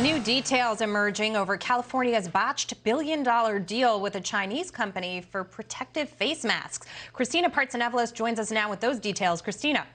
New details emerging over California's botched billion-dollar deal with a Chinese company for protective face masks. Kristina Partsinevelos joins us now with those details. Kristina.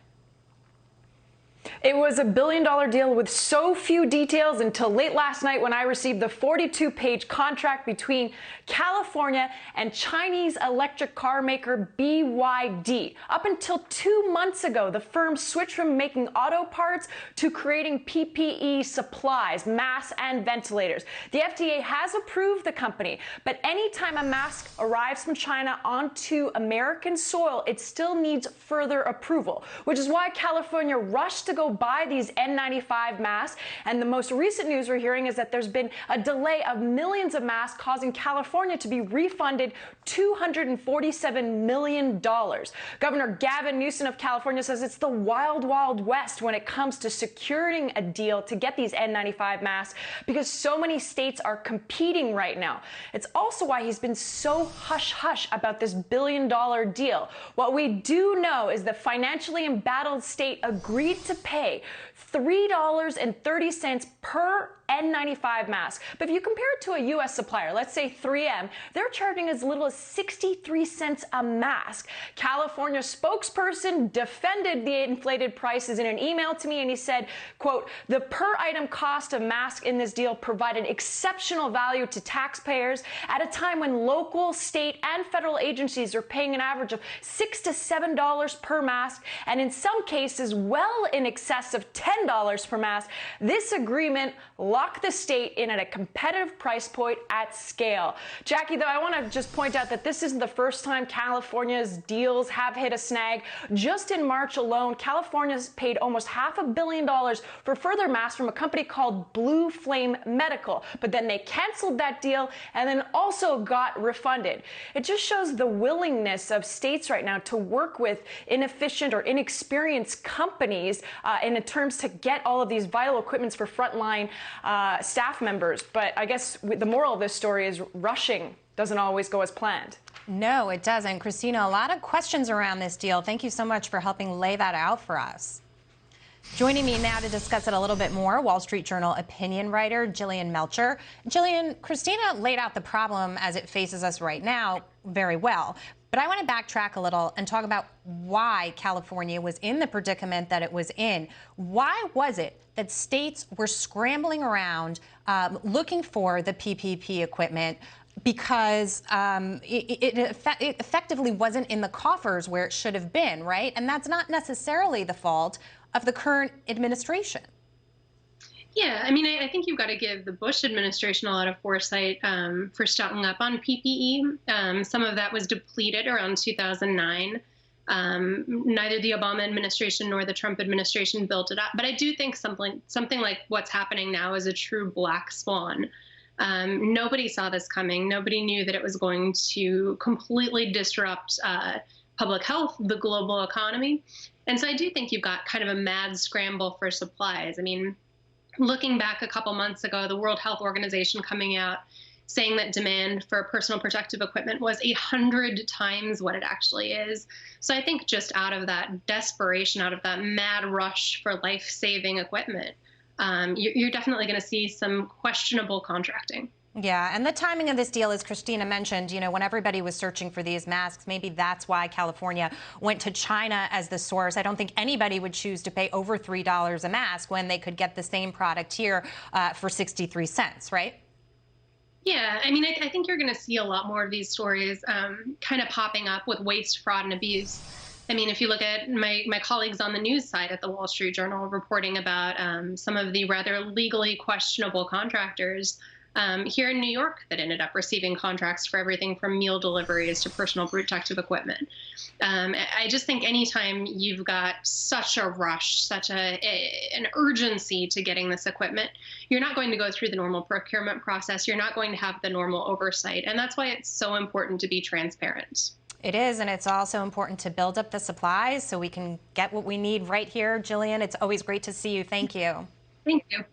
It was a billion-dollar deal with so few details until late last night when I received the 42-page contract between California and Chinese electric car maker BYD. Up until 2 months ago, the firm switched from making auto parts to creating PPE supplies, masks, and ventilators. The FDA has approved the company, but anytime a mask arrives from China onto American soil, it still needs further approval, which is why California rushed to go buy these N95 masks. And the most recent news we're hearing is that there's been a delay of millions of masks, causing California to be refunded $247 million. Governor Gavin Newsom of California says it's the wild, wild west when it comes to securing a deal to get these N95 masks because so many states are competing right now. It's also why he's been so hush-hush about this billion-dollar deal. What we do know is the financially embattled state agreed to pay $3.30 per N95 mask. But if you compare it to a U.S. supplier, let's say 3M, they're charging as little as 63 cents a mask. California spokesperson defended the inflated prices in an email to me, and he said, quote, "The per item cost of masks in this deal provided exceptional value to taxpayers at a time when local, state, and federal agencies are paying an average of $6 to $7 per mask, and in some cases well in excess of $10 per mask. This agreement locked the state in at a competitive price point at scale." Jackie, though, I want to just point out that this isn't the first time California's deals have hit a snag. Just in March alone, California's paid almost $500 million for further masks from a company called Blue Flame Medical. But then they canceled that deal and then also got refunded. It just shows the willingness of states right now to work with inefficient or inexperienced companies in terms to get all of these vital equipments for frontline staff members. But I guess the moral of this story is rushing doesn't always go as planned. No, it doesn't. Kristina, a lot of questions around this deal. Thank you so much for helping lay that out for us. Joining me now to discuss it a little bit more, Wall Street Journal opinion writer Jillian Melcher. Jillian, Kristina laid out the problem as it faces us right now very well. But I want to backtrack a little and talk about why California was in the predicament that it was in. Why was it that states were scrambling around looking for the PPP equipment because it effectively wasn't in the coffers where it should have been, right? And that's not necessarily the fault of the current administration. Yeah, I mean, I think you've got to give the Bush administration a lot of foresight for stocking up on PPE. Some of that was depleted around 2009. Neither the Obama administration nor the Trump administration built it up. But I do think something like what's happening now is a true black swan. Nobody saw this coming. Nobody knew that it was going to completely disrupt public health, the global economy. And so I do think you've got kind of a mad scramble for supplies. I mean, looking back a couple months ago, the World Health Organization coming out saying that demand for personal protective equipment was 100 times what it actually is. So I think just out of that desperation, out of that mad rush for life-saving equipment, you're definitely going to see some questionable contracting. Yeah, and the timing of this deal, as Kristina mentioned, you know, when everybody was searching for these masks, maybe that's why California went to China as the source. I don't think anybody would choose to pay over $3 a mask when they could get the same product here for 63 cents, right? Yeah, I mean, I think you're going to see a lot more of these stories kind of popping up with waste, fraud, and abuse. I mean, if you look at my colleagues on the news side at the Wall Street Journal reporting about some of the rather legally questionable contractors here in New York that ended up receiving contracts for everything from meal deliveries to personal protective equipment. I just think anytime you've got such a rush, such an urgency to getting this equipment, you're not going to go through the normal procurement process. You're not going to have the normal oversight. And that's why it's so important to be transparent. It is, and it's also important to build up the supplies so we can get what we need right here. Jillian, it's always great to see you. Thank you. Thank you.